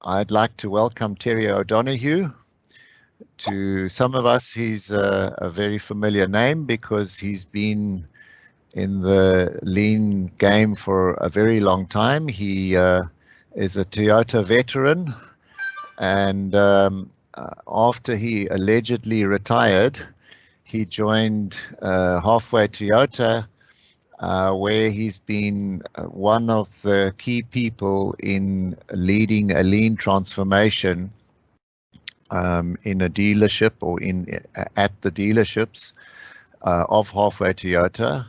I'd like to welcome Terry O'Donoghue. To some of us, he's a very familiar name because he's been in the lean game for a very long time. He is a Toyota veteran, and after he allegedly retired, he joined Halfway Toyota, where he's been one of the key people in leading a lean transformation in a dealership or at the dealerships of Halfway Toyota.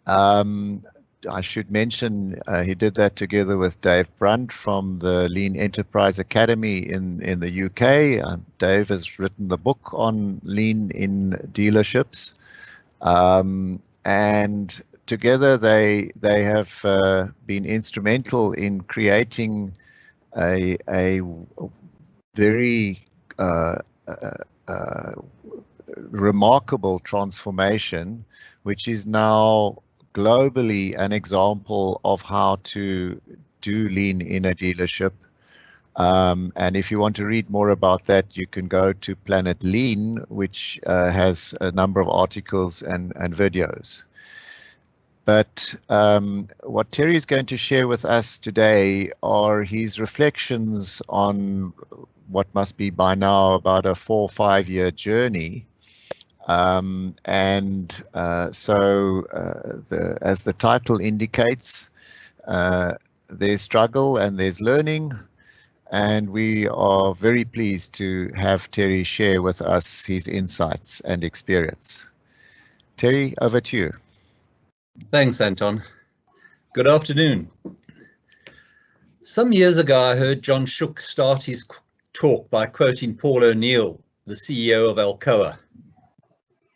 I should mention he did that together with Dave Brunt from the Lean Enterprise Academy in the UK. Dave has written the book on lean in dealerships, and together they have been instrumental in creating a very remarkable transformation, which is now globally an example of how to do lean in a dealership. And if you want to read more about that, you can go to Planet Lean, which has a number of articles and videos. But what Terry is going to share with us today are his reflections on what must be by now about a 4 or 5 year journey. So as the title indicates, there's struggle and there's learning, and we are very pleased to have Terry share with us his insights and experience. Terry, over to you. Thanks, Anton. Good afternoon. Some years ago, I heard John Shook start his talk by quoting Paul O'Neill, the CEO of Alcoa.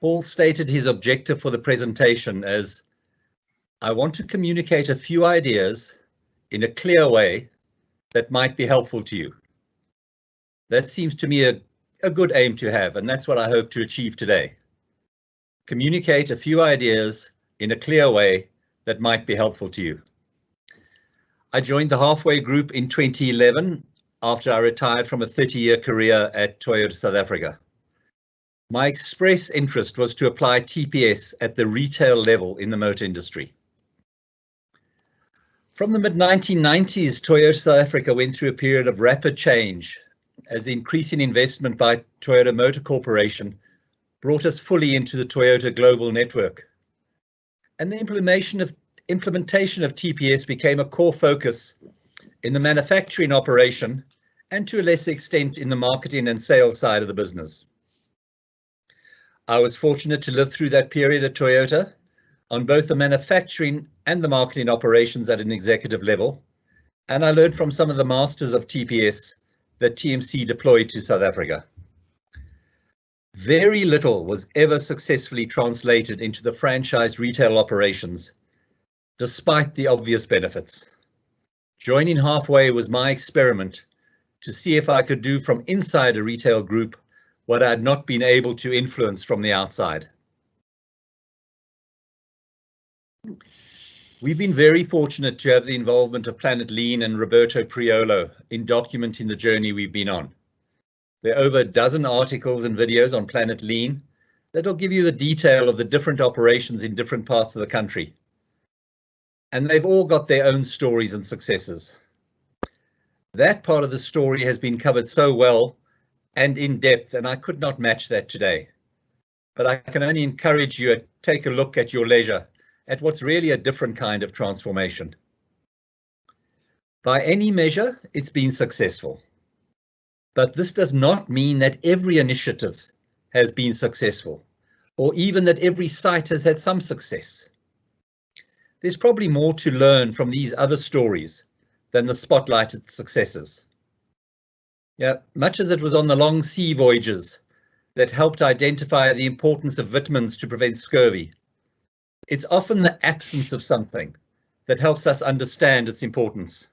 Paul stated his objective for the presentation as, "I want to communicate a few ideas in a clear way that might be helpful to you." That seems to me a good aim to have, and that's what I hope to achieve today. Communicate a few ideas in a clear way that might be helpful to you. I joined the Halfway Group in 2011 after I retired from a 30-year career at Toyota South Africa. My express interest was to apply TPS at the retail level in the motor industry. From the mid-1990s, Toyota South Africa went through a period of rapid change as the increasing investment by Toyota Motor Corporation brought us fully into the Toyota global network. And the implementation of TPS became a core focus in the manufacturing operation and to a lesser extent in the marketing and sales side of the business. I was fortunate to live through that period at Toyota on both the manufacturing and the marketing operations at an executive level, and I learned from some of the masters of TPS that TMC deployed to South Africa. Very little was ever successfully translated into the franchise retail operations, despite the obvious benefits. Joining Halfway was my experiment to see if I could do from inside a retail group what I had not been able to influence from the outside. We've been very fortunate to have the involvement of Planet Lean and Roberto Priolo in documenting the journey we've been on. There are over a dozen articles and videos on Planet Lean that'll give you the detail of the different operations in different parts of the country. And they've all got their own stories and successes. That part of the story has been covered so well and in depth, and I could not match that today. But I can only encourage you to take a look at your leisure at what's really a different kind of transformation. By any measure, it's been successful. But this does not mean that every initiative has been successful, or even that every site has had some success. There's probably more to learn from these other stories than the spotlighted successes. Yeah, much as it was on the long sea voyages that helped identify the importance of vitamins to prevent scurvy, it's often the absence of something that helps us understand its importance.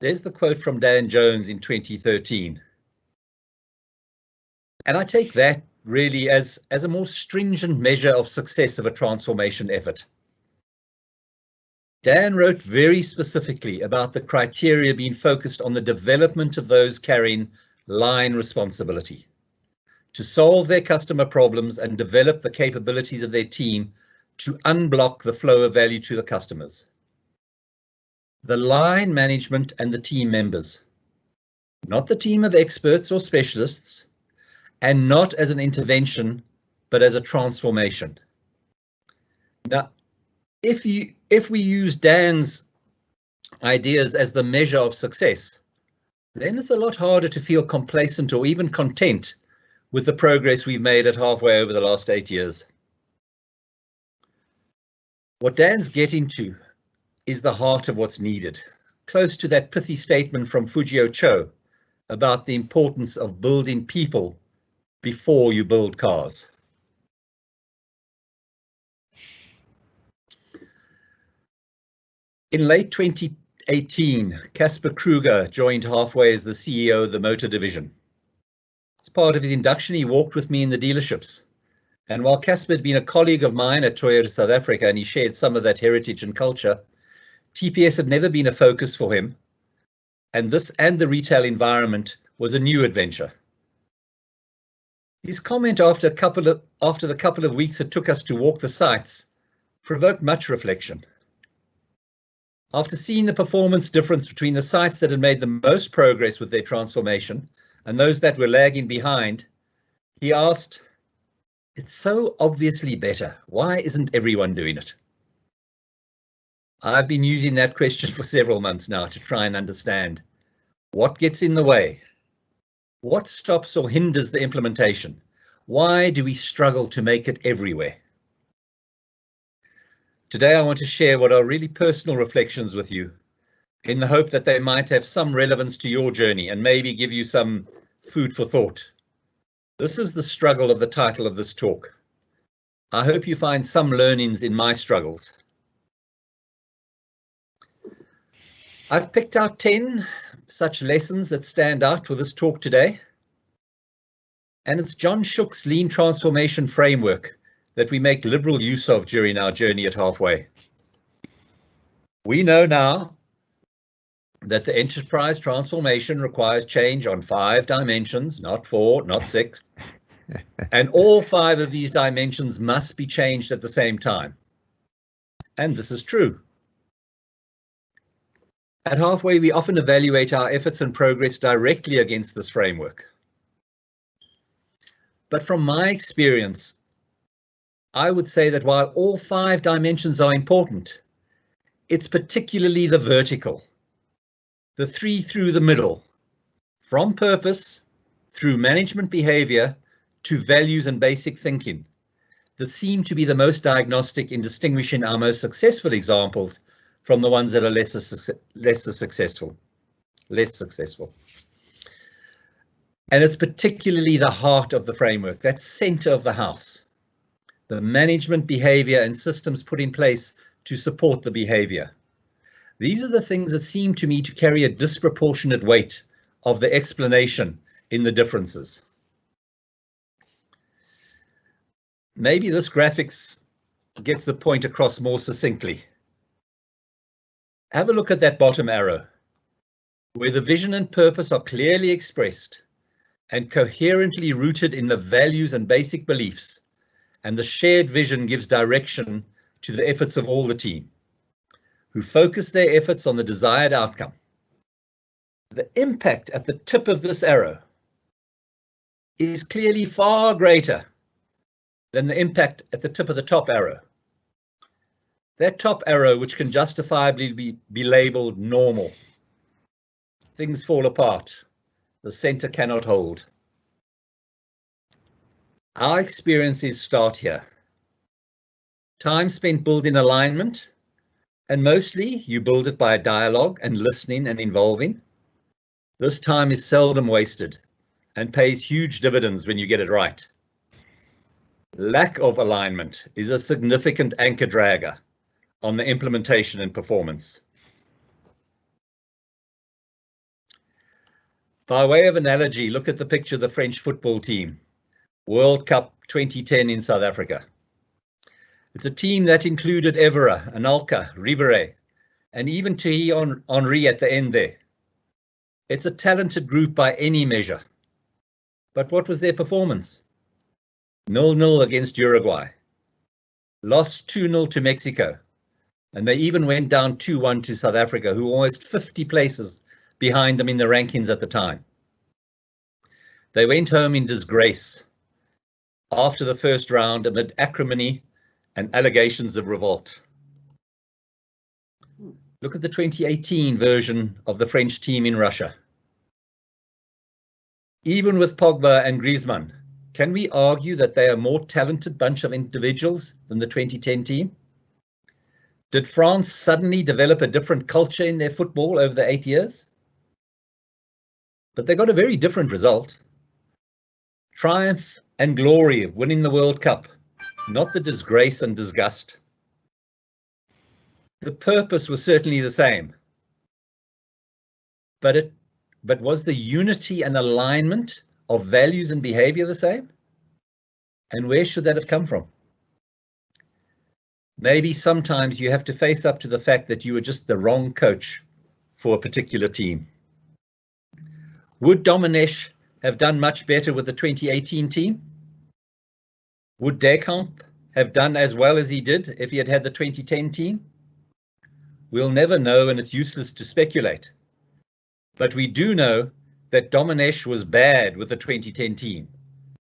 There's the quote from Dan Jones in 2013. And I take that really as a more stringent measure of success of a transformation effort. Dan wrote very specifically about the criteria being focused on the development of those carrying line responsibility to solve their customer problems and develop the capabilities of their team to unblock the flow of value to the customers. The line management and the team members, not the team of experts or specialists, and not as an intervention, but as a transformation. Now, if we use Dan's ideas as the measure of success, then it's a lot harder to feel complacent or even content with the progress we've made at Halfway over the last 8 years. What Dan's getting to is the heart of what's needed, close to that pithy statement from Fujio Cho about the importance of building people before you build cars. In late 2018, Casper Kruger joined Halfway as the CEO of the motor division. As part of his induction, he walked with me in the dealerships. And while Casper had been a colleague of mine at Toyota South Africa and he shared some of that heritage and culture, TPS had never been a focus for him. And this and the retail environment was a new adventure. His comment after the couple of weeks it took us to walk the sites provoked much reflection. After seeing the performance difference between the sites that had made the most progress with their transformation and those that were lagging behind, he asked, "It's so obviously better. Why isn't everyone doing it?" I've been using that question for several months now to try and understand what gets in the way. What stops or hinders the implementation? Why do we struggle to make it everywhere? Today, I want to share what are really personal reflections with you in the hope that they might have some relevance to your journey and maybe give you some food for thought. This is the struggle of the title of this talk. I hope you find some learnings in my struggles. I've picked out 10 such lessons that stand out for this talk today. And it's John Shook's Lean Transformation Framework that we make liberal use of during our journey at Halfway. We know now that the enterprise transformation requires change on 5 dimensions, not 4, not 6. And all 5 of these dimensions must be changed at the same time. And this is true. At Halfway, we often evaluate our efforts and progress directly against this framework. But from my experience, I would say that while all 5 dimensions are important, it's particularly the vertical, the 3 through the middle, from purpose through management behavior to values and basic thinking, that seem to be the most diagnostic in distinguishing our most successful examples from the ones that are less successful. And it's particularly the heart of the framework, that center of the house, the management behavior and systems put in place to support the behavior. These are the things that seem to me to carry a disproportionate weight of the explanation in the differences. Maybe this graphics gets the point across more succinctly. Have a look at that bottom arrow, where the vision and purpose are clearly expressed and coherently rooted in the values and basic beliefs, and the shared vision gives direction to the efforts of all the team, who focus their efforts on the desired outcome. The impact at the tip of this arrow is clearly far greater than the impact at the tip of the top arrow. That top arrow, which can justifiably be labeled normal. Things fall apart. The center cannot hold. Our experiences start here. Time spent building alignment, and mostly you build it by dialogue and listening and involving. This time is seldom wasted and pays huge dividends when you get it right. Lack of alignment is a significant anchor dragger on the implementation and performance. By way of analogy, look at the picture of the French football team, World Cup 2010 in South Africa. It's a team that included Evra, Anelka, Ribéry, and even Thierry Henry at the end there. It's a talented group by any measure. But what was their performance? 0-0 against Uruguay. Lost 2-0 to Mexico. And they even went down 2-1 to South Africa, who were almost 50 places behind them in the rankings at the time. They went home in disgrace after the first round amid acrimony and allegations of revolt. Look at the 2018 version of the French team in Russia. Even with Pogba and Griezmann, can we argue that they are a more talented bunch of individuals than the 2010 team? Did France suddenly develop a different culture in their football over the 8 years? But they got a very different result. Triumph and glory of winning the World Cup, not the disgrace and disgust. The purpose was certainly the same. But was the unity and alignment of values and behavior the same? And where should that have come from? Maybe sometimes you have to face up to the fact that you were just the wrong coach for a particular team. Would Domenech have done much better with the 2018 team? Would Deschamps have done as well as he did if he had had the 2010 team? We'll never know, and it's useless to speculate. But we do know that Domenech was bad with the 2010 team,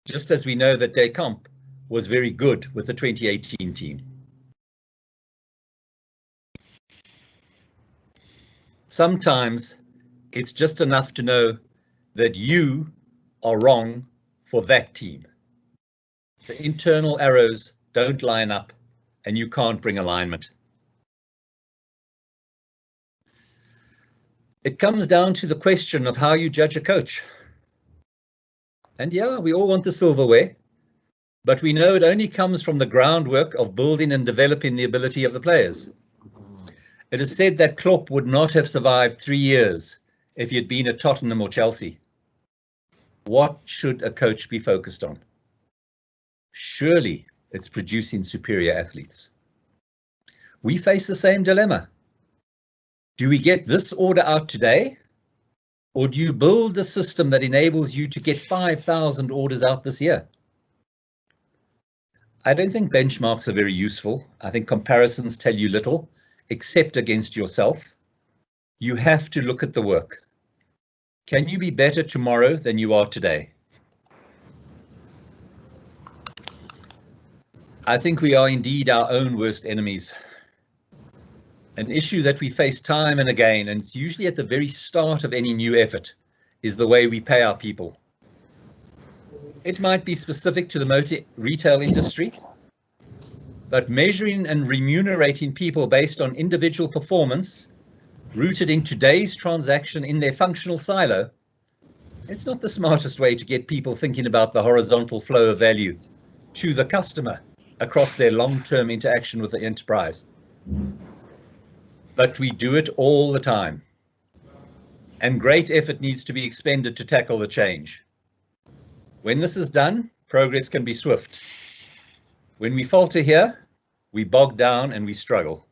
just as we know that Deschamps was very good with the 2018 team. Sometimes it's just enough to know that you are wrong for that team. The internal arrows don't line up and you can't bring alignment. It comes down to the question of how you judge a coach. And yeah, we all want the silverware, but we know it only comes from the groundwork of building and developing the ability of the players. It is said that Klopp would not have survived 3 years if he had been at Tottenham or Chelsea. What should a coach be focused on? Surely it's producing superior athletes. We face the same dilemma. Do we get this order out today? Or do you build a system that enables you to get 5,000 orders out this year? I don't think benchmarks are very useful. I think comparisons tell you little, except against yourself. You have to look at the work. Can you be better tomorrow than you are today? I think we are indeed our own worst enemies. An issue that we face time and again, and it's usually at the very start of any new effort, is the way we pay our people. It might be specific to the motor retail industry, but measuring and remunerating people based on individual performance, rooted in today's transaction in their functional silo, it's not the smartest way to get people thinking about the horizontal flow of value to the customer across their long-term interaction with the enterprise. But we do it all the time, and great effort needs to be expended to tackle the change. When this is done, progress can be swift. When we falter here, we bog down and we struggle.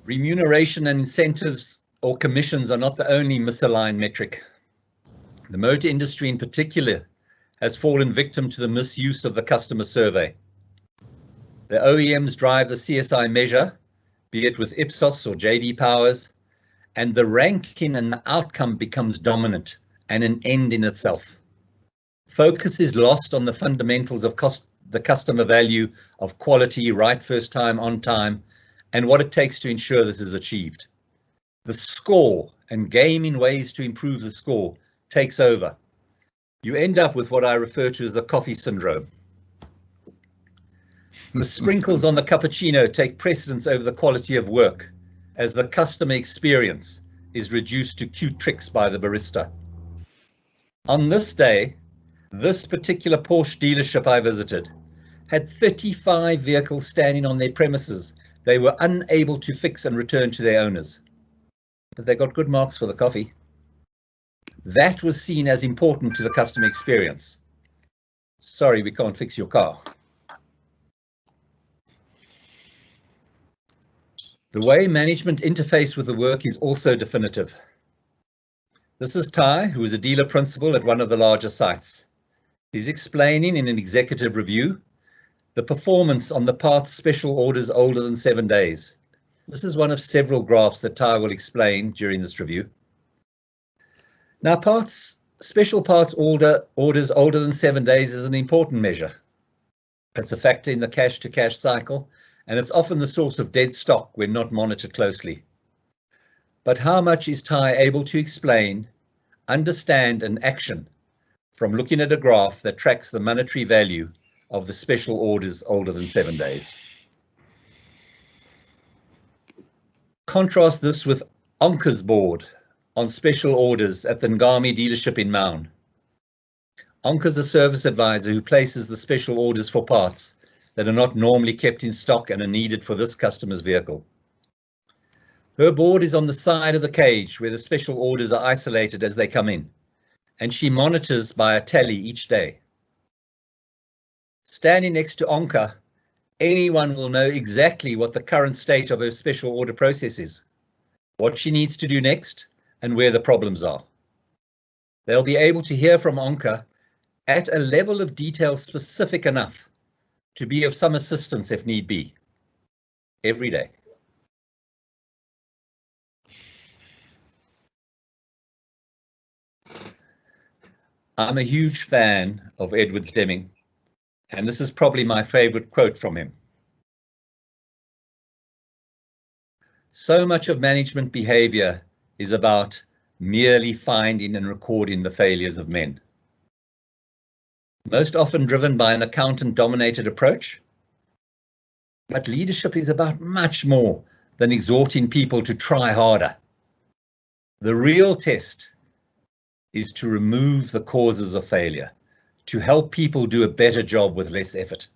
Remuneration and incentives or commissions are not the only misaligned metric. The motor industry in particular has fallen victim to the misuse of the customer survey. The OEMs drive the CSI measure, be it with Ipsos or JD Powers, and the ranking and the outcome becomes dominant and an end in itself. Focus is lost on the fundamentals of the customer value of quality, right first time, on time, and what it takes to ensure this is achieved. The score and gaming ways to improve the score takes over. You end up with what I refer to as the coffee syndrome. The sprinkles on the cappuccino take precedence over the quality of work as the customer experience is reduced to cute tricks by the barista. On this day, this particular Porsche dealership I visited had 35 vehicles standing on their premises they were unable to fix and return to their owners. But they got good marks for the coffee. That was seen as important to the customer experience. Sorry, we can't fix your car. The way management interface with the work is also definitive. This is Ty, who is a dealer principal at one of the larger sites. He's explaining in an executive review the performance on the parts special orders older than 7 days. This is one of several graphs that Ty will explain during this review. Now, special parts orders older than 7 days is an important measure. It's a factor in the cash-to-cash cycle, and it's often the source of dead stock when not monitored closely. But how much is Ty able to explain, understand, and action from looking at a graph that tracks the monetary value of the special orders older than 7 days? Contrast this with Onka's board on special orders at the Ngami dealership in Maun. Onka's a service advisor who places the special orders for parts that are not normally kept in stock and are needed for this customer's vehicle. Her board is on the side of the cage where the special orders are isolated as they come in, and she monitors by a tally each day. Standing next to Onka, anyone will know exactly what the current state of her special order process is, what she needs to do next, and where the problems are. They'll be able to hear from Onka at a level of detail specific enough to be of some assistance if need be, every day. I'm a huge fan of Edwards Deming, and this is probably my favorite quote from him. So much of management behavior is about merely finding and recording the failures of men. Most often driven by an accountant-dominated approach. But leadership is about much more than exhorting people to try harder. The real test is to remove the causes of failure, to help people do a better job with less effort.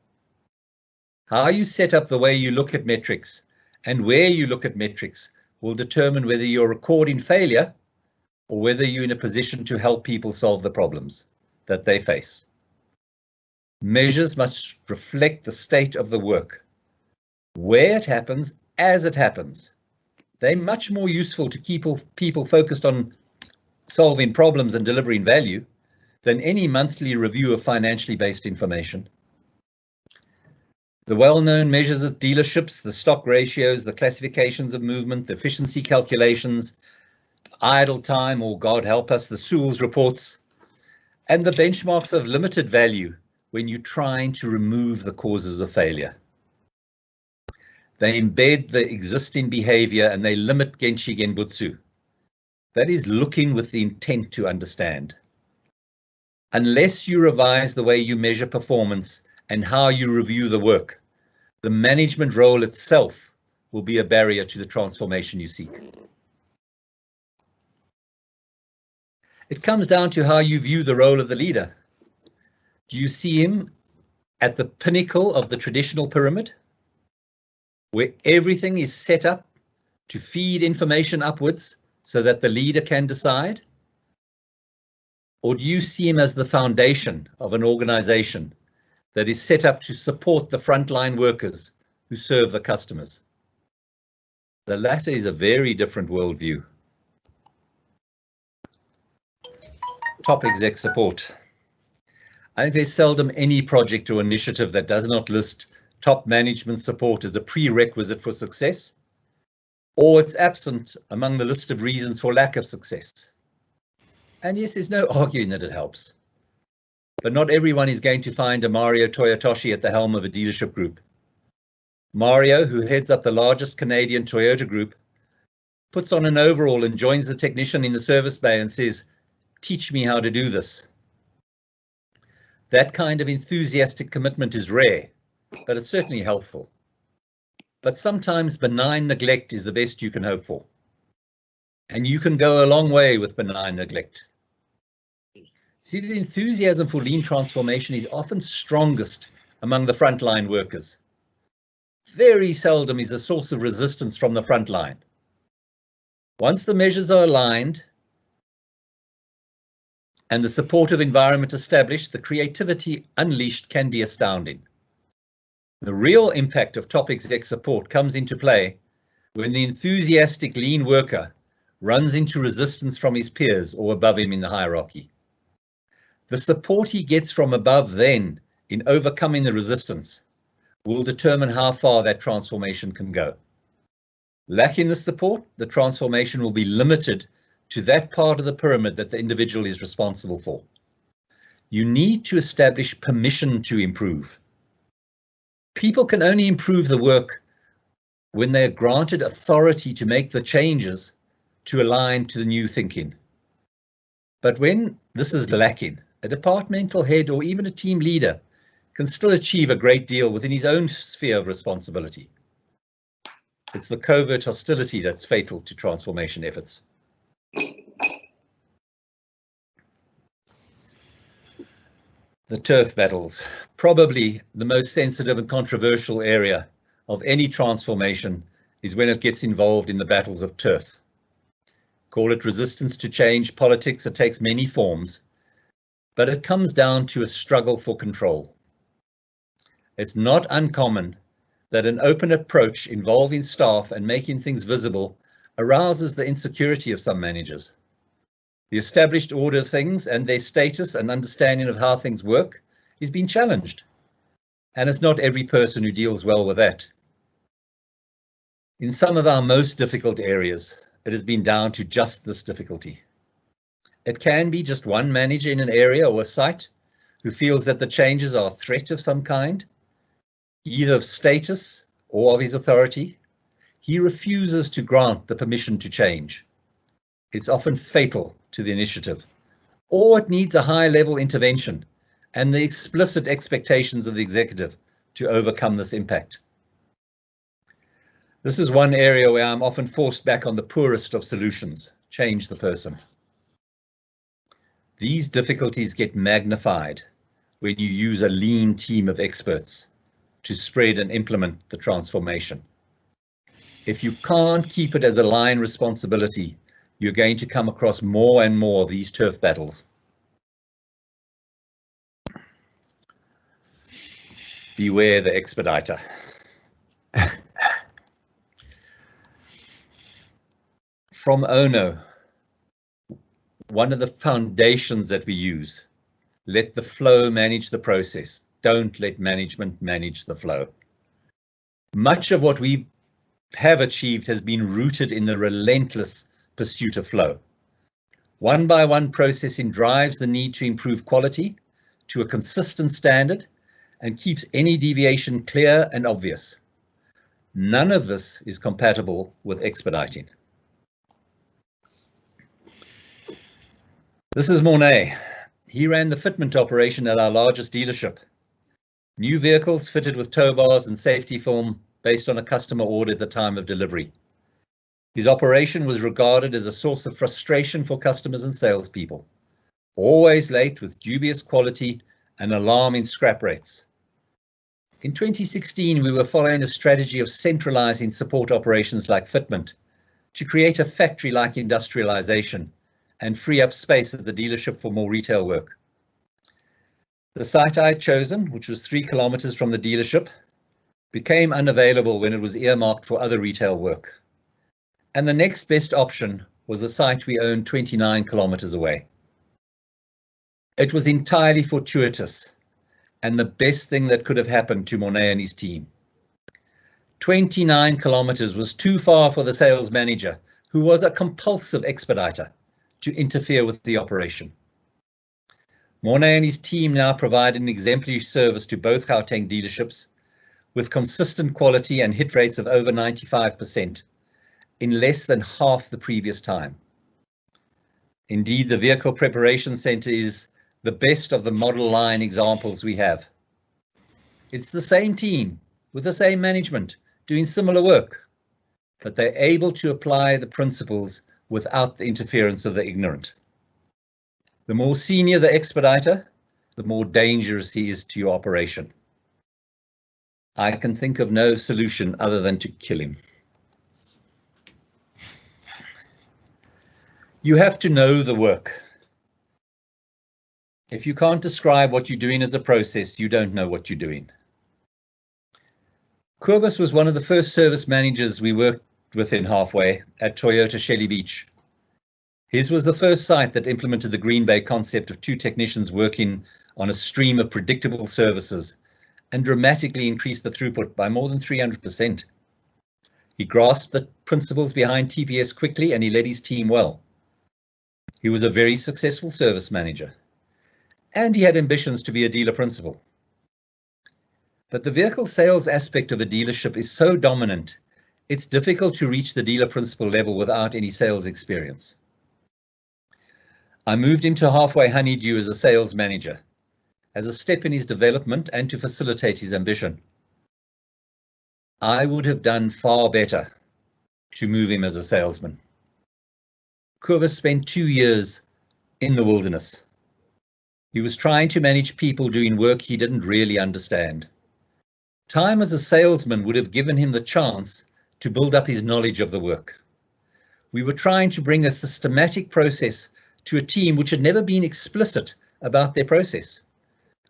How you set up the way you look at metrics and where you look at metrics will determine whether you're recording failure or whether you're in a position to help people solve the problems that they face. Measures must reflect the state of the work, where it happens, as it happens. They're much more useful to keep people focused on solving problems and delivering value than any monthly review of financially based information. The well-known measures of dealerships, the stock ratios, the classifications of movement, the efficiency calculations, idle time, or God help us, the SOOLS reports, and the benchmarks of limited value when you're trying to remove the causes of failure. They embed the existing behavior and they limit Genshi Genbutsu. That is looking with the intent to understand. Unless you revise the way you measure performance and how you review the work, the management role itself will be a barrier to the transformation you seek. It comes down to how you view the role of the leader. Do you see him at the pinnacle of the traditional pyramid, where everything is set up to feed information upwards so that the leader can decide? Or do you see him as the foundation of an organization that is set up to support the frontline workers who serve the customers? The latter is a very different worldview. Top exec support. I think there's seldom any project or initiative that does not list top management support as a prerequisite for success, or it's absent among the list of reasons for lack of success. And yes, there's no arguing that it helps. But not everyone is going to find a Mario Toyotoshi at the helm of a dealership group. Mario, who heads up the largest Canadian Toyota group, puts on an overall and joins the technician in the service bay and says, "Teach me how to do this." That kind of enthusiastic commitment is rare, but it's certainly helpful. But sometimes benign neglect is the best you can hope for. And you can go a long way with benign neglect. See, the enthusiasm for lean transformation is often strongest among the frontline workers. Very seldom is a source of resistance from the front line. Once the measures are aligned and the supportive environment established, the creativity unleashed can be astounding. The real impact of top exec support comes into play When the enthusiastic lean worker runs into resistance from his peers or above him in the hierarchy. The support he gets from above then in overcoming the resistance will determine how far that transformation can go. Lacking the support, the transformation will be limited to that part of the pyramid that the individual is responsible for. You need to establish permission to improve. People can only improve the work when they are granted authority to make the changes to align to the new thinking. But when this is lacking, a departmental head or even a team leader can still achieve a great deal within his own sphere of responsibility. It's the covert hostility that's fatal to transformation efforts. The turf battles, probably the most sensitive and controversial area of any transformation, is when it gets involved in the battles of turf. Call it resistance to change politics. It takes many forms, but it comes down to a struggle for control. It's not uncommon that an open approach involving staff and making things visible arouses the insecurity of some managers. The established order of things and their status and understanding of how things work is being challenged. And it's not every person who deals well with that. In some of our most difficult areas, it has been down to just this difficulty. It can be just one manager in an area or a site who feels that the changes are a threat of some kind, either of status or of his authority. He refuses to grant the permission to change. It's often fatal to the initiative, or it needs a high-level intervention and the explicit expectations of the executive to overcome this impact. This is one area where I'm often forced back on the poorest of solutions: change the person. These difficulties get magnified when you use a lean team of experts to spread and implement the transformation. If you can't keep it as a line responsibility, you're going to come across more and more of these turf battles. Beware the expediter. From Ono, one of the foundations that we use: let the flow manage the process. Don't let management manage the flow. Much of what we have achieved has been rooted in the relentless pursuit of flow. One by one processing drives the need to improve quality to a consistent standard and keeps any deviation clear and obvious. None of this is compatible with expediting. This is Mornay. He ran the fitment operation at our largest dealership. New vehicles fitted with tow bars and safety film based on a customer order at the time of delivery. His operation was regarded as a source of frustration for customers and salespeople. Always late with dubious quality and alarming scrap rates. In 2016, we were following a strategy of centralizing support operations like fitment to create a factory-like industrialization and free up space at the dealership for more retail work. The site I had chosen, which was 3 kilometers from the dealership, became unavailable when it was earmarked for other retail work. And the next best option was a site we owned 29 kilometers away. It was entirely fortuitous and the best thing that could have happened to Mornay and his team. 29 kilometers was too far for the sales manager, who was a compulsive expediter, to interfere with the operation. Mornay and his team now provide an exemplary service to both Gauteng dealerships with consistent quality and hit rates of over 95% in less than half the previous time. Indeed, the Vehicle Preparation Centre is the best of the model line examples we have. It's the same team with the same management doing similar work, but they're able to apply the principles without the interference of the ignorant. The more senior the expediter, the more dangerous he is to your operation. I can think of no solution other than to kill him. You have to know the work. If you can't describe what you're doing as a process, you don't know what you're doing. Kobus was one of the first service managers we worked within Halfway at Toyota Shelly Beach. His was the first site that implemented the Green Bay concept of 2 technicians working on a stream of predictable services and dramatically increased the throughput by more than 300%. He grasped the principles behind TPS quickly and he led his team well. He was a very successful service manager and he had ambitions to be a dealer principal. But the vehicle sales aspect of a dealership is so dominant, it's difficult to reach the dealer principal level without any sales experience. I moved him to Halfway Honeydew as a sales manager, as a step in his development and to facilitate his ambition. I would have done far better to move him as a salesman. Kobus spent 2 years in the wilderness. He was trying to manage people doing work he didn't really understand. Time as a salesman would have given him the chance to build up his knowledge of the work. We were trying to bring a systematic process to a team which had never been explicit about their process,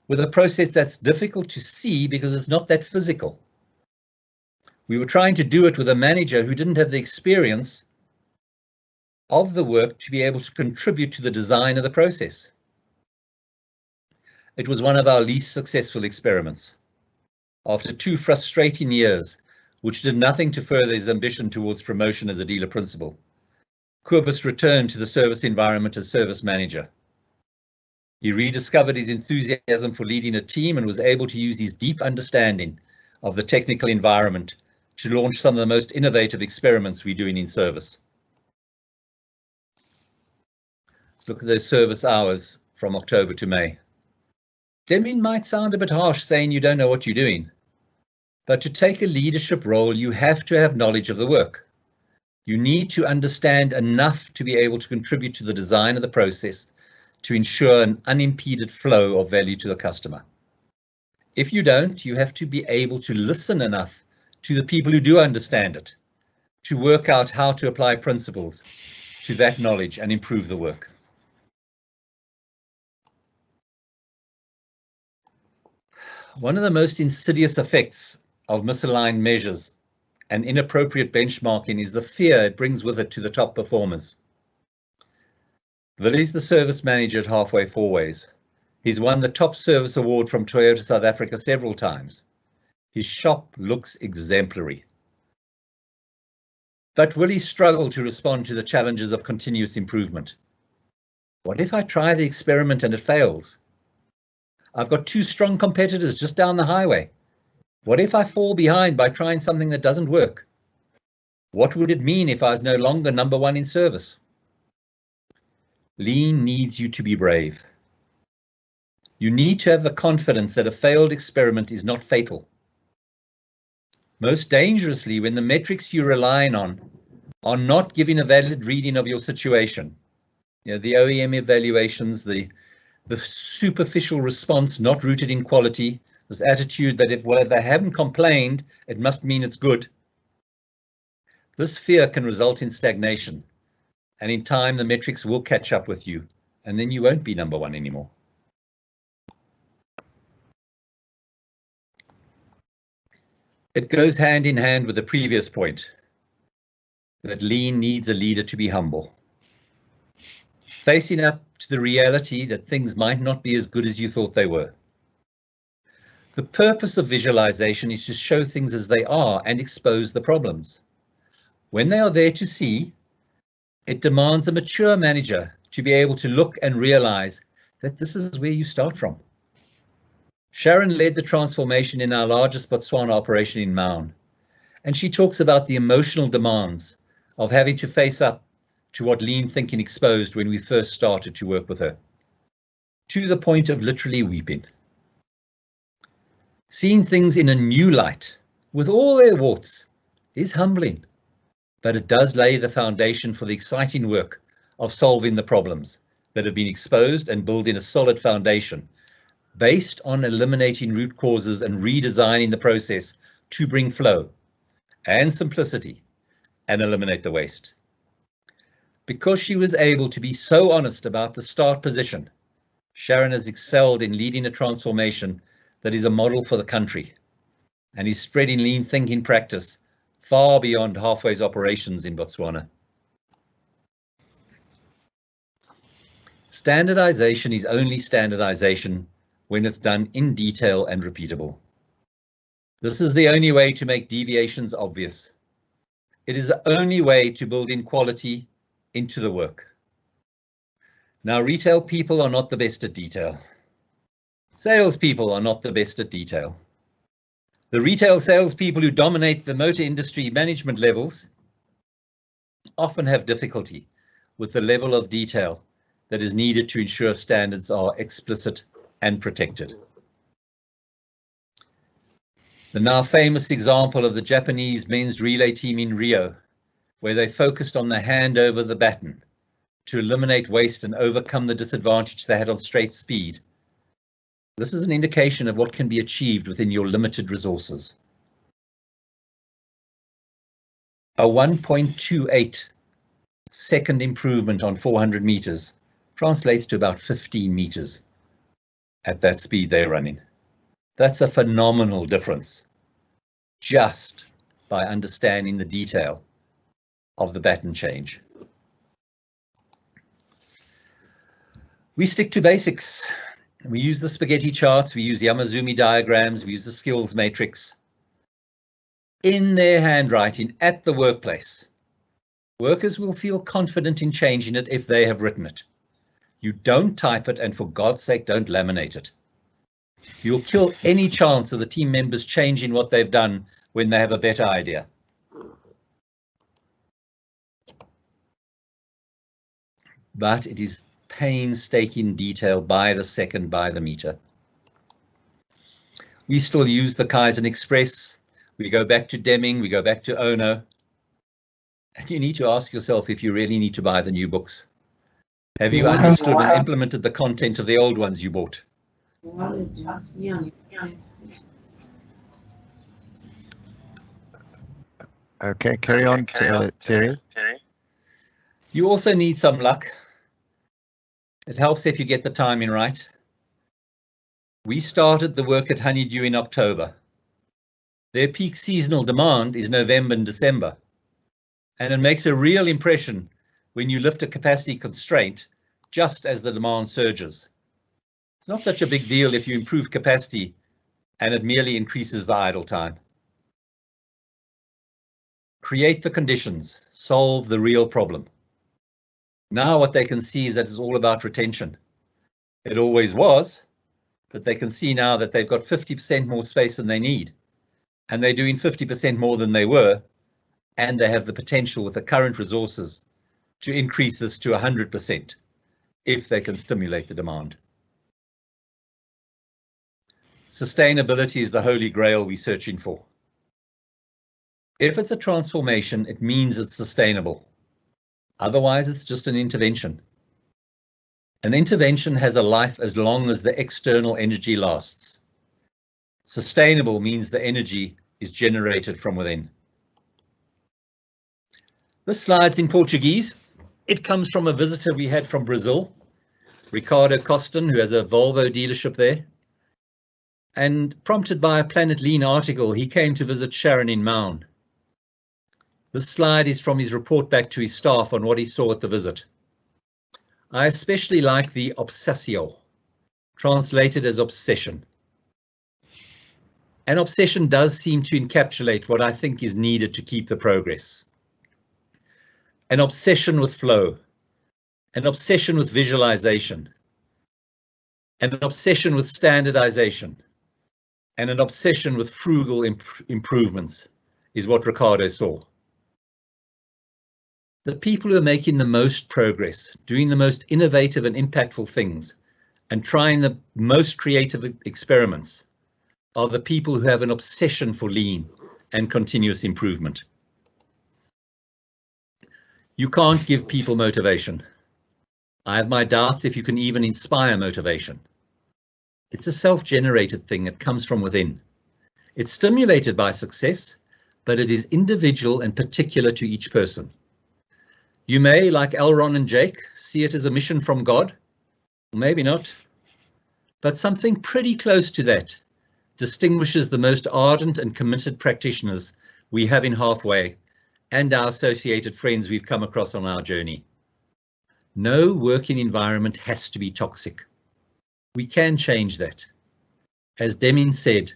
with a process that's difficult to see because it's not that physical. We were trying to do it with a manager who didn't have the experience of the work to be able to contribute to the design of the process. It was one of our least successful experiments. After 2 frustrating years, which did nothing to further his ambition towards promotion as a dealer principal, Kobus returned to the service environment as service manager. He rediscovered his enthusiasm for leading a team and was able to use his deep understanding of the technical environment to launch some of the most innovative experiments we're doing in service. Let's look at those service hours from October to May. Deming might sound a bit harsh saying you don't know what you're doing, but to take a leadership role, you have to have knowledge of the work. You need to understand enough to be able to contribute to the design of the process to ensure an unimpeded flow of value to the customer. If you don't, you have to be able to listen enough to the people who do understand it, to work out how to apply principles to that knowledge and improve the work. One of the most insidious effects of misaligned measures and inappropriate benchmarking is the fear it brings with it to the top performers. Willie's the service manager at Halfway Fourways. He's won the top service award from Toyota South Africa several times. His shop looks exemplary. But Willie struggled to respond to the challenges of continuous improvement. What if I try the experiment and it fails? I've got 2 strong competitors just down the highway. What if I fall behind by trying something that doesn't work? What would it mean if I was no longer number 1 in service? Lean needs you to be brave. You need to have the confidence that a failed experiment is not fatal. Most dangerously, when the metrics you're relying on are not giving a valid reading of your situation. You know, the OEM evaluations, the superficial response not rooted in quality, this attitude that if they haven't complained, it must mean it's good. This fear can result in stagnation, and in time the metrics will catch up with you, and then you won't be number 1 anymore. It goes hand in hand with the previous point, that lean needs a leader to be humble. Facing up to the reality that things might not be as good as you thought they were. The purpose of visualization is to show things as they are and expose the problems. When they are there to see, it demands a mature manager to be able to look and realize that this is where you start from. Sharon led the transformation in our largest Botswana operation in Maun, and she talks about the emotional demands of having to face up to what lean thinking exposed when we first started to work with her, to the point of literally weeping. Seeing things in a new light, with all their warts, is humbling, but it does lay the foundation for the exciting work of solving the problems that have been exposed and building a solid foundation based on eliminating root causes and redesigning the process to bring flow and simplicity and eliminate the waste. Because she was able to be so honest about the start position, Sharon has excelled in leading a transformation that is a model for the country and is spreading lean thinking practice far beyond Halfway's operations in Botswana. Standardization is only standardization when it's done in detail and repeatable. This is the only way to make deviations obvious. It is the only way to build in quality into the work. Now, retail people are not the best at detail. Salespeople are not the best at detail. The retail salespeople who dominate the motor industry management levels often have difficulty with the level of detail that is needed to ensure standards are explicit and protected. The now famous example of the Japanese men's relay team in Rio, where they focused on the hand over the baton to eliminate waste and overcome the disadvantage they had on straight speed. This is an indication of what can be achieved within your limited resources. A 1.28 second improvement on 400 meters translates to about 15 meters at that speed they're running. That's a phenomenal difference, just by understanding the detail of the baton change. We stick to basics. We use the spaghetti charts, we use Yamazumi diagrams, we use the skills matrix. In their handwriting at the workplace, workers will feel confident in changing it if they have written it. You don't type it, and for God's sake, don't laminate it. You'll kill any chance of the team members changing what they've done when they have a better idea. But it is painstaking detail by the second, by the meter. We still use the Kaizen Express. We go back to Deming, we go back to Ono. And you need to ask yourself if you really need to buy the new books. Have you understood and implemented the content of the old ones you bought? Okay, carry on, Terry. You also need some luck. It helps if you get the timing right. We started the work at Honeydew in October. Their peak seasonal demand is November and December. And it makes a real impression when you lift a capacity constraint just as the demand surges. It's not such a big deal if you improve capacity and it merely increases the idle time. Create the conditions, solve the real problem. Now what they can see is that it's all about retention. It always was, but they can see now that they've got 50% more space than they need, and they're doing 50% more than they were, and they have the potential with the current resources to increase this to 100% if they can stimulate the demand. Sustainability is the holy grail we're searching for. If it's a transformation, it means it's sustainable. Otherwise, it's just an intervention. An intervention has a life as long as the external energy lasts. Sustainable means the energy is generated from within. This slide's in Portuguese. It comes from a visitor we had from Brazil, Ricardo Costin, who has a Volvo dealership there. And prompted by a Planet Lean article, he came to visit Sharon in Maun. This slide is from his report back to his staff on what he saw at the visit. I especially like the obsessio, translated as obsession. An obsession does seem to encapsulate what I think is needed to keep the progress. An obsession with flow, an obsession with visualization, and an obsession with standardization, and an obsession with frugal improvements is what Ricardo saw. The people who are making the most progress, doing the most innovative and impactful things, and trying the most creative experiments are the people who have an obsession for lean and continuous improvement. You can't give people motivation. I have my doubts if you can even inspire motivation. It's a self-generated thing that comes from within. It's stimulated by success, but it is individual and particular to each person. You may, like Elron and Jake, see it as a mission from God, or maybe not, but something pretty close to that distinguishes the most ardent and committed practitioners we have in Halfway and our associated friends we've come across on our journey. No working environment has to be toxic. We can change that. As Deming said,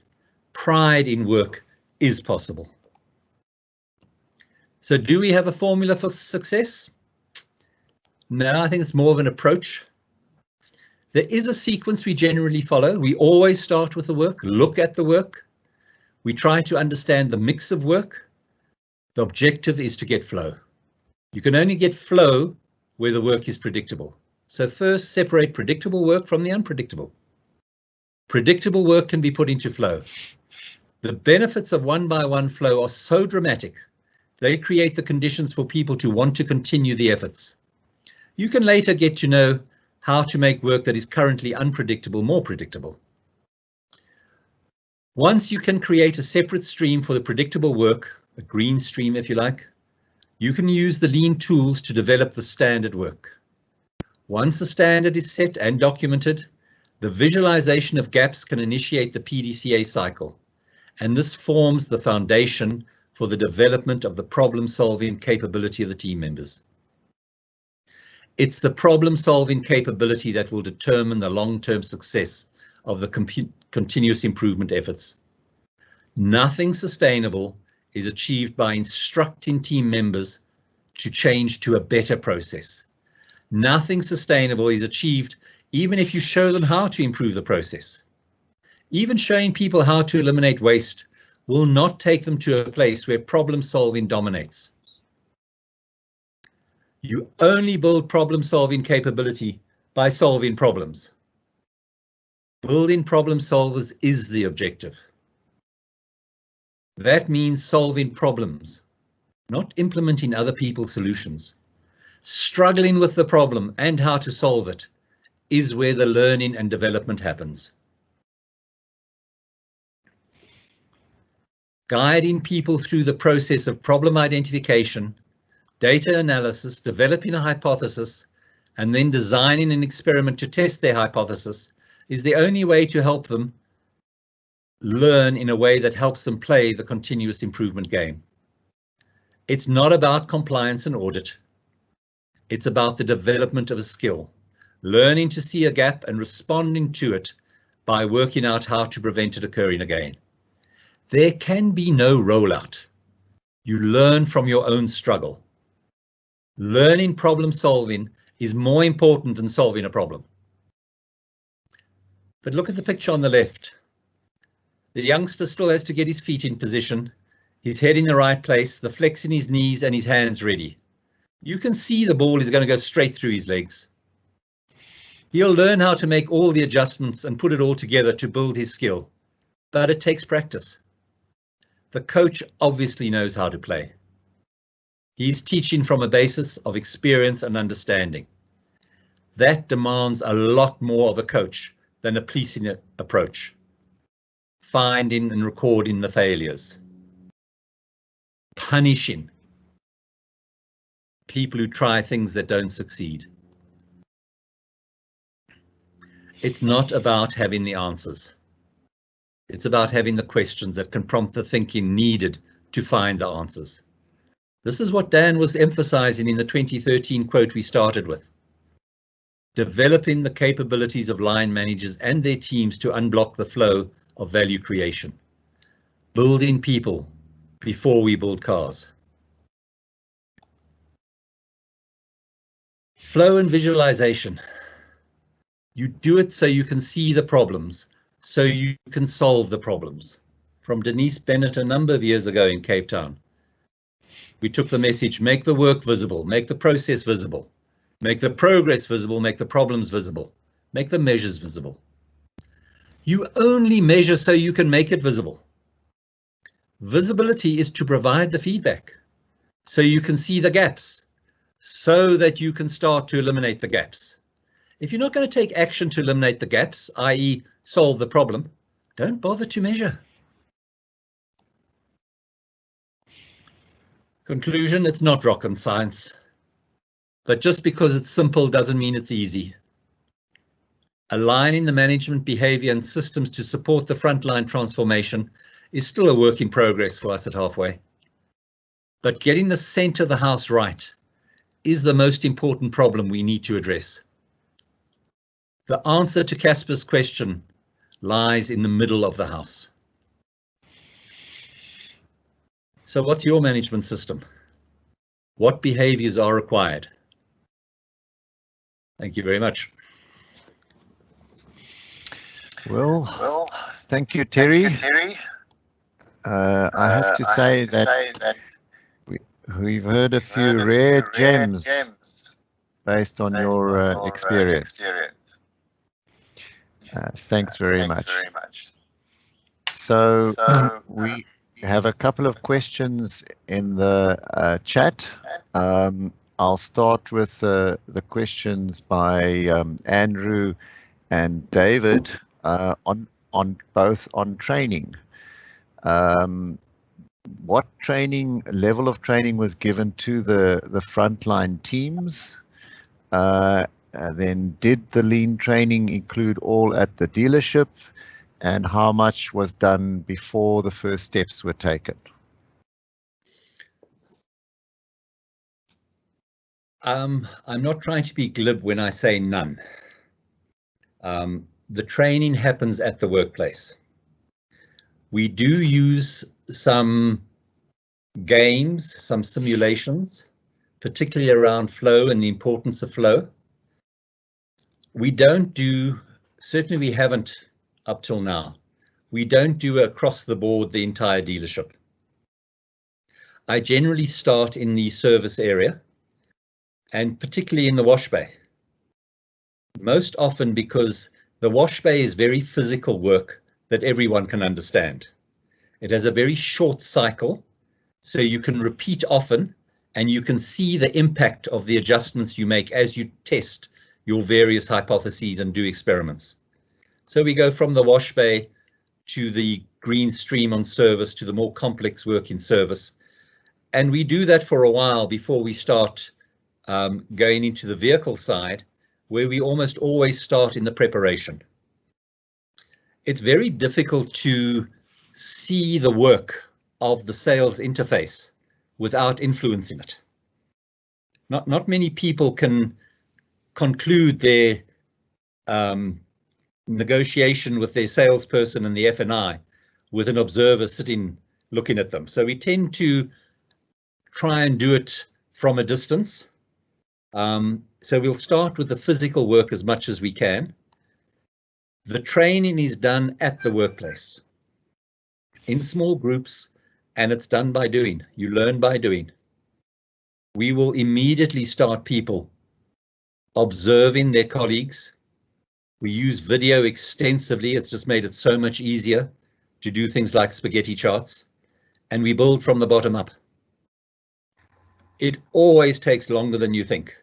pride in work is possible. So do we have a formula for success? No, I think it's more of an approach. There is a sequence we generally follow. We always start with the work, look at the work. We try to understand the mix of work. The objective is to get flow. You can only get flow where the work is predictable. So first, separate predictable work from the unpredictable. Predictable work can be put into flow. The benefits of one-by-one flow are so dramatic. They create the conditions for people to want to continue the efforts. You can later get to know how to make work that is currently unpredictable more predictable. Once you can create a separate stream for the predictable work, a green stream if you like, you can use the lean tools to develop the standard work. Once the standard is set and documented, the visualization of gaps can initiate the PDCA cycle, and this forms the foundation for the development of the problem-solving capability of the team members. It's the problem-solving capability that will determine the long-term success of the continuous improvement efforts. Nothing sustainable is achieved by instructing team members to change to a better process. Nothing sustainable is achieved even if you show them how to improve the process. Even showing people how to eliminate waste will not take them to a place where problem solving dominates. You only build problem solving capability by solving problems. Building problem solvers is the objective. That means solving problems, not implementing other people's solutions. Struggling with the problem and how to solve it is where the learning and development happens. Guiding people through the process of problem identification, data analysis, developing a hypothesis, and then designing an experiment to test their hypothesis is the only way to help them learn in a way that helps them play the continuous improvement game. It's not about compliance and audit. It's about the development of a skill, learning to see a gap and responding to it by working out how to prevent it occurring again. There can be no rollout. You learn from your own struggle. Learning problem solving is more important than solving a problem. But look at the picture on the left. The youngster still has to get his feet in position, his head in the right place, the flex in his knees and his hands ready. You can see the ball is going to go straight through his legs. He'll learn how to make all the adjustments and put it all together to build his skill, but it takes practice. The coach obviously knows how to play. He's teaching from a basis of experience and understanding. That demands a lot more of a coach than a policing approach. Finding and recording the failures. Punishing people who try things that don't succeed. It's not about having the answers. It's about having the questions that can prompt the thinking needed to find the answers. This is what Dan was emphasizing in the 2013 quote we started with. Developing the capabilities of line managers and their teams to unblock the flow of value creation. Building people before we build cars. Flow and visualization. You do it so you can see the problems, so you can solve the problems. From Denise Bennett a number of years ago in Cape Town. We took the message, make the work visible, make the process visible, make the progress visible, make the problems visible, make the measures visible. You only measure so you can make it visible. Visibility is to provide the feedback, so you can see the gaps, so that you can start to eliminate the gaps. If you're not going to take action to eliminate the gaps, i.e. solve the problem, don't bother to measure. Conclusion, it's not rocket science, but just because it's simple doesn't mean it's easy. Aligning the management behavior and systems to support the frontline transformation is still a work in progress for us at Halfway. but getting the center of the house right is the most important problem we need to address. The answer to Casper's question lies in the middle of the house. So what's your management system? What behaviors are required? Thank you very much. Well, thank you, Terry. I have to say that we've heard a few rare gems based on your experience. Thanks very much. So we have a couple of questions in the chat. I'll start with the questions by Andrew and David on both on training. What level of training was given to the frontline teams? Then did the lean training include all at the dealership, and how much was done before the first steps were taken? I'm not trying to be glib when I say none. The training happens at the workplace. We do use some games, some simulations, particularly around flow and the importance of flow. We don't do, certainly we haven't up till now, we don't do across the board the entire dealership. I generally start in the service area and particularly in the wash bay. Most often because the wash bay is very physical work that everyone can understand. It has a very short cycle, so you can repeat often and you can see the impact of the adjustments you make as you test your various hypotheses and do experiments. So we go from the wash bay to the green stream on service to the more complex work in service. And we do that for a while before we start going into the vehicle side, where we almost always start in the preparation. It's very difficult to see the work of the sales interface without influencing it. Not many people can conclude their negotiation with their salesperson and the F&I with an observer sitting looking at them. So we tend to try and do it from a distance. So we'll start with the physical work as much as we can. The training is done at the workplace in small groups, and it's done by doing. You learn by doing. We will immediately start people observing their colleagues. We use video extensively. It's just made it so much easier to do things like spaghetti charts, and we build from the bottom up. It always takes longer than you think.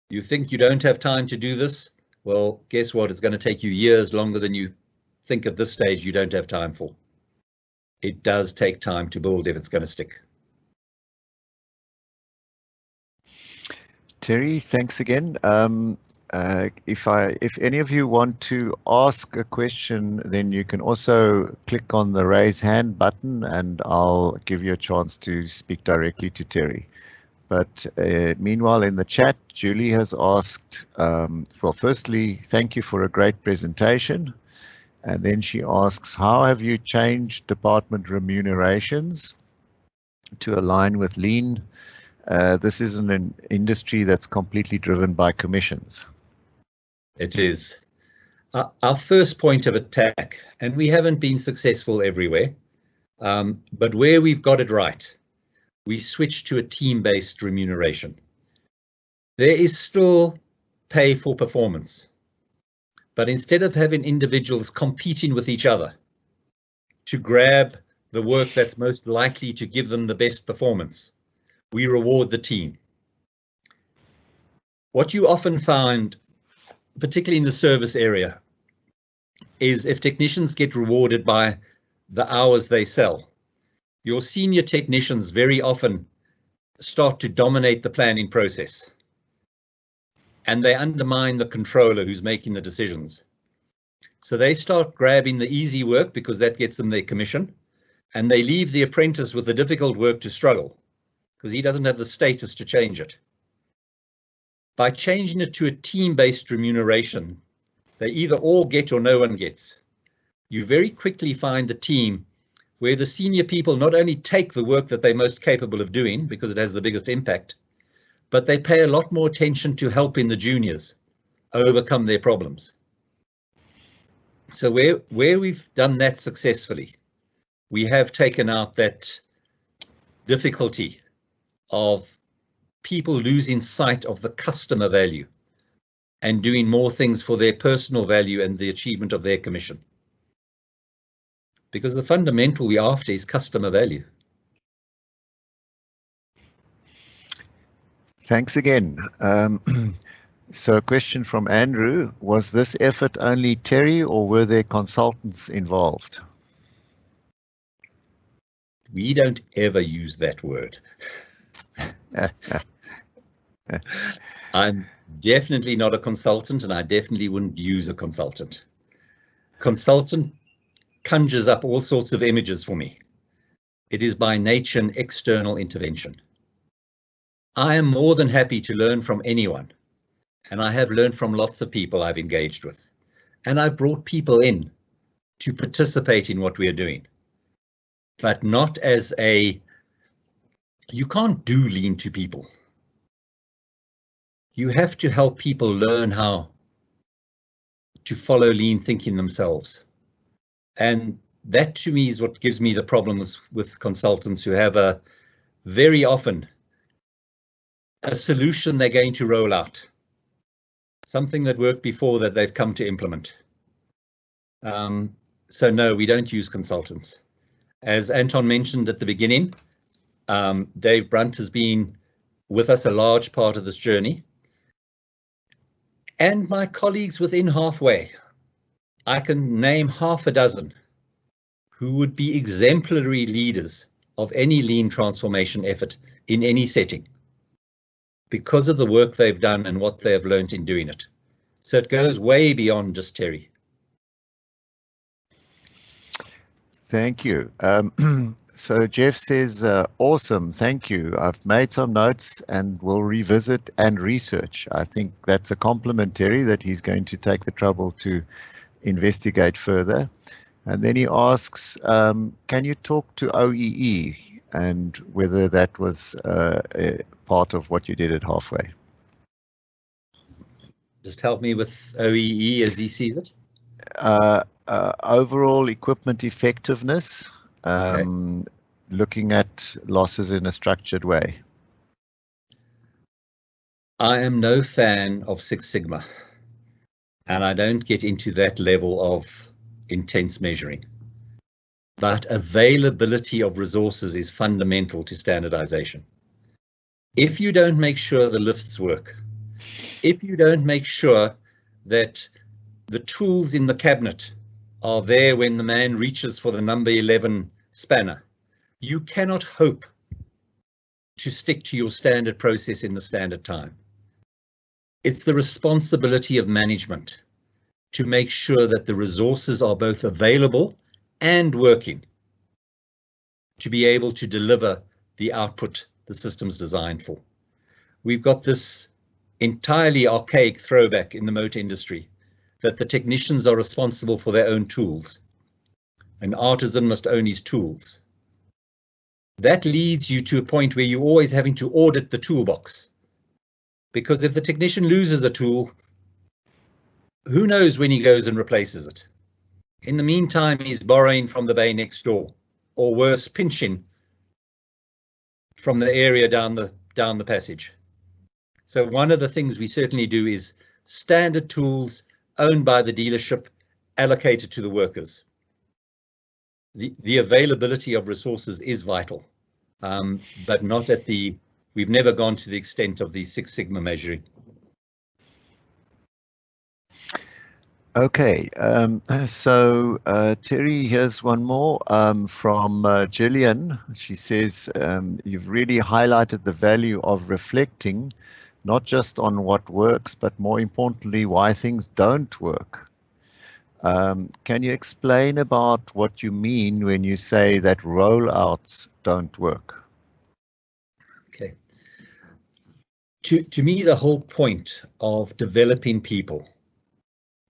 You think you don't have time to do this? Well, guess what? It's going to take you years longer than you think at this stage you don't have time for. It does take time to build if it's going to stick. Terry, thanks again. If any of you want to ask a question, then you can also click on the raise hand button and I'll give you a chance to speak directly to Terry. But meanwhile, in the chat, Julie has asked, well, firstly, thank you for a great presentation. And then she asks, how have you changed department remunerations to align with lean? This is an industry that's completely driven by commissions. It is. Our first point of attack, and we haven't been successful everywhere, but where we've got it right, we switched to a team-based remuneration. There is still pay for performance, but instead of having individuals competing with each other to grab the work that's most likely to give them the best performance, we reward the team. What you often find, particularly in the service area, is if technicians get rewarded by the hours they sell, your senior technicians very often start to dominate the planning process, and they undermine the controller who's making the decisions. So they start grabbing the easy work because that gets them their commission, and they leave the apprentice with the difficult work to struggle because he doesn't have the status to change it. By changing it to a team-based remuneration, they either all get or no one gets. You very quickly find the team where the senior people not only take the work that they're most capable of doing because it has the biggest impact, but they pay a lot more attention to helping the juniors overcome their problems. So where we've done that successfully, we have taken out that difficulty of people losing sight of the customer value and doing more things for their personal value and the achievement of their commission. Because the fundamental we're after is customer value. Thanks again. So a question from Andrew, was this effort only Terry or were there consultants involved? We don't ever use that word. I'm definitely not a consultant, and I definitely wouldn't use a consultant. Consultant conjures up all sorts of images for me. It is by nature an external intervention. I am more than happy to learn from anyone, and I have learned from lots of people I've engaged with, and I've brought people in to participate in what we are doing, but not as a, you can't do lean to people. You have to help people learn how to follow lean thinking themselves. And that to me is what gives me the problems with consultants who have a very often a solution they're going to roll out. Something that worked before that they've come to implement. So no, we don't use consultants. As Anton mentioned at the beginning, Dave Brunt has been with us a large part of this journey. And my colleagues within Halfway, I can name half a dozen who would be exemplary leaders of any lean transformation effort in any setting because of the work they've done and what they've learned in doing it. So it goes way beyond just Terry. Thank you. So Jeff says, awesome, thank you. I've made some notes and will revisit and research. I think that's a complimentary that he's going to take the trouble to investigate further. And then he asks, can you talk to OEE and whether that was a part of what you did at Halfway? Just help me with OEE as he sees it. Overall equipment effectiveness, okay. Looking at losses in a structured way. I am no fan of Six Sigma, and I don't get into that level of intense measuring. But availability of resources is fundamental to standardization. If you don't make sure the lifts work, if you don't make sure that the tools in the cabinet are there when the man reaches for the number 11 spanner, you cannot hope to stick to your standard process in the standard time. It's the responsibility of management to make sure that the resources are both available and working to be able to deliver the output the system's designed for. We've got this entirely archaic throwback in the motor industry that the technicians are responsible for their own tools. An artisan must own his tools. That leads you to a point where you're always having to audit the toolbox. Because if the technician loses a tool, who knows when he goes and replaces it? In the meantime, he's borrowing from the bay next door, or worse, pinching from the area down the passage. So one of the things we certainly do is standard tools owned by the dealership, allocated to the workers. The availability of resources is vital, but not at the, we've never gone to the extent of the Six Sigma measuring. Okay, so Terry, here's one more from Gillian. She says, you've really highlighted the value of reflecting not just on what works, but more importantly, why things don't work. Can you explain about what you mean when you say that rollouts don't work? Okay. To me, the whole point of developing people,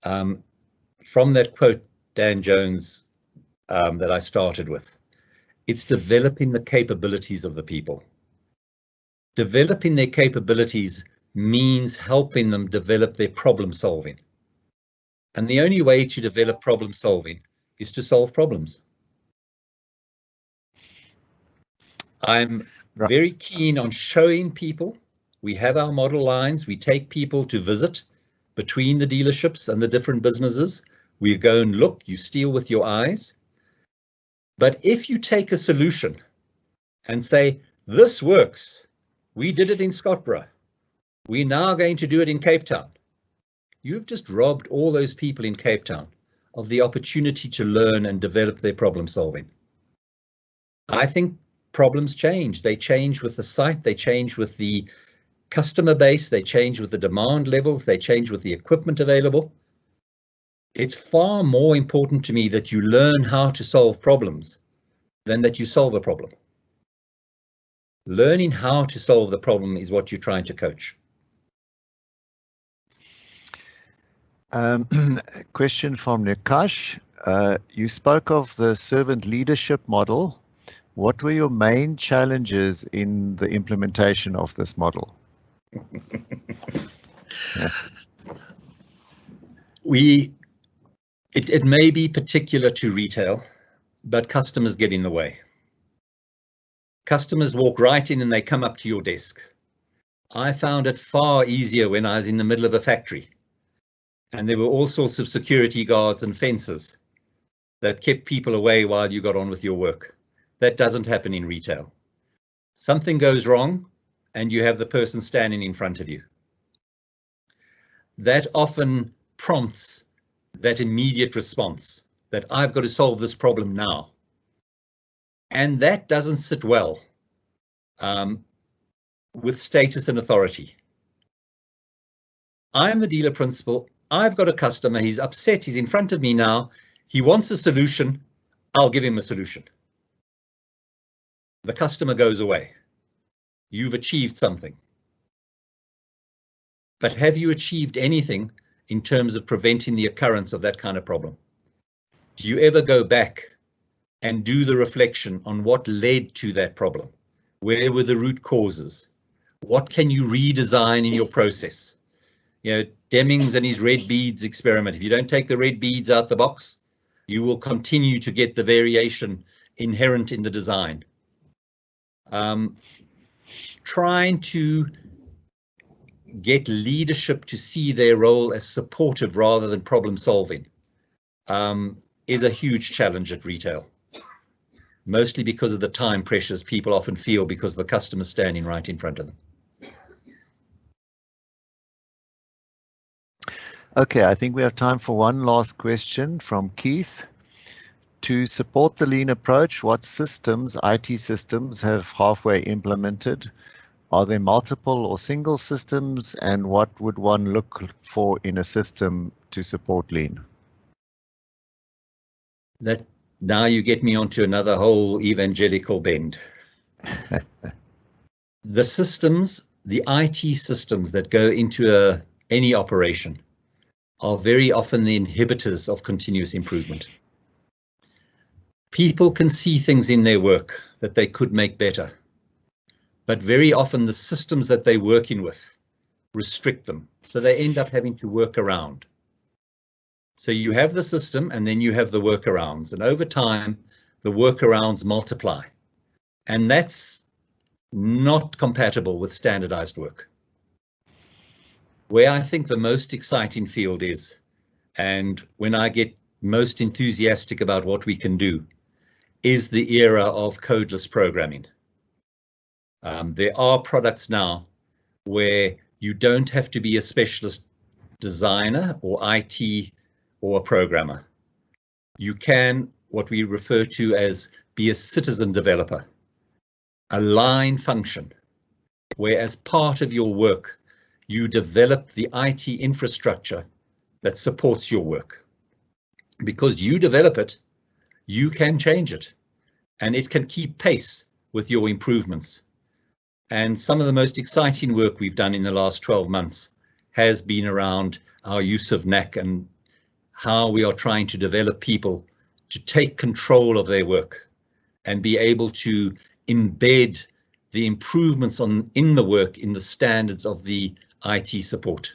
from that quote, Dan Jones, that I started with, it's developing the capabilities of the people. Developing their capabilities means helping them develop their problem solving. And the only way to develop problem solving is to solve problems. I'm very keen on showing people. We have our model lines. We take people to visit between the dealerships and the different businesses. We go and look, you steal with your eyes. But if you take a solution and say, this works, we did it in Scottburgh, we're now going to do it in Cape Town, you've just robbed all those people in Cape Town of the opportunity to learn and develop their problem solving. I think problems change. They change with the site, they change with the customer base, they change with the demand levels, they change with the equipment available. It's far more important to me that you learn how to solve problems than that you solve a problem. Learning how to solve the problem is what you're trying to coach. Question from Nikash. You spoke of the servant leadership model. What were your main challenges in the implementation of this model? It may be particular to retail, but customers get in the way. Customers walk right in and they come up to your desk. I found it far easier when I was in the middle of a factory and there were all sorts of security guards and fences that kept people away while you got on with your work. That doesn't happen in retail. Something goes wrong and you have the person standing in front of you. That often prompts that immediate response that I've got to solve this problem now. And that doesn't sit well with status and authority. I'm the dealer principal. I've got a customer. He's upset. He's in front of me now. He wants a solution. I'll give him a solution. The customer goes away. You've achieved something. But have you achieved anything in terms of preventing the occurrence of that kind of problem? Do you ever go back and do the reflection on what led to that problem? Where were the root causes? What can you redesign in your process? You know, Demings and his red beads experiment. If you don't take the red beads out the box, you will continue to get the variation inherent in the design. Trying to get leadership to see their role as supportive rather than problem solving is a huge challenge at retail. Mostly because of the time pressures people often feel because the customer's standing right in front of them. Okay, I think we have time for one last question from Keith. To support the lean approach, what systems, IT systems, have Halfway implemented? Are there multiple or single systems, and what would one look for in a system to support lean? That now you get me onto another whole evangelical bend. The systems, the IT systems that go into any operation are very often the inhibitors of continuous improvement. People can see things in their work that they could make better, but very often the systems that they're working with restrict them, so they end up having to work around. So you have the system and then you have the workarounds, and over time the workarounds multiply, and that's not compatible with standardized work. Where I think the most exciting field is, and when I get most enthusiastic about what we can do, is the era of codeless programming. There are products now where you don't have to be a specialist designer or IT or a programmer. You can, what we refer to as, be a citizen developer, a line function, where as part of your work, you develop the IT infrastructure that supports your work. because you develop it, you can change it, and it can keep pace with your improvements. And some of the most exciting work we've done in the last 12 months has been around our use of NAC and how we are trying to develop people to take control of their work and be able to embed the improvements in the work in the standards of the IT support.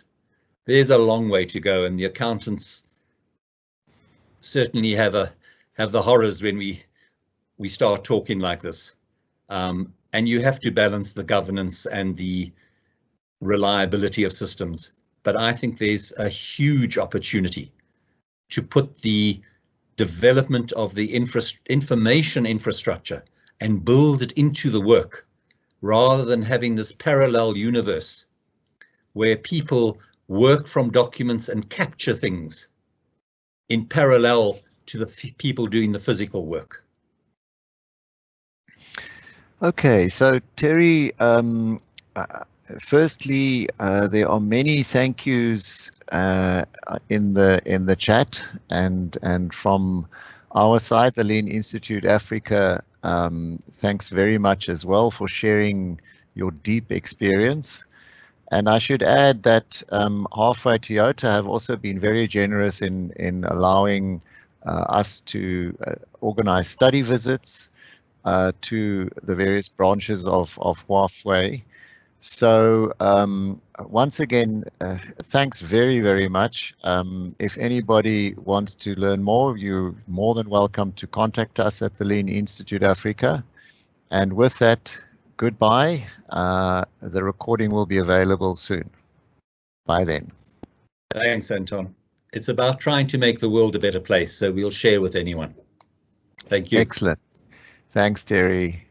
There's a long way to go, and the accountants certainly have the horrors when we start talking like this. And you have to balance the governance and the reliability of systems. But I think there's a huge opportunity to put the development of the information infrastructure and build it into the work, rather than having this parallel universe where people work from documents and capture things in parallel to the people doing the physical work. Okay, so Terry, firstly, there are many thank yous in the chat, and from our side, the Lean Institute Africa, thanks very much as well for sharing your deep experience. And I should add that Halfway Toyota have also been very generous in allowing us to organize study visits to the various branches of Halfway. So once again, thanks very, very much. If anybody wants to learn more, you're more than welcome to contact us at the Lean Institute Africa. And with that, goodbye. The recording will be available soon. Bye then. Thanks, Anton. It's about trying to make the world a better place, so we'll share with anyone. Thank you. Excellent. Thanks, Terry.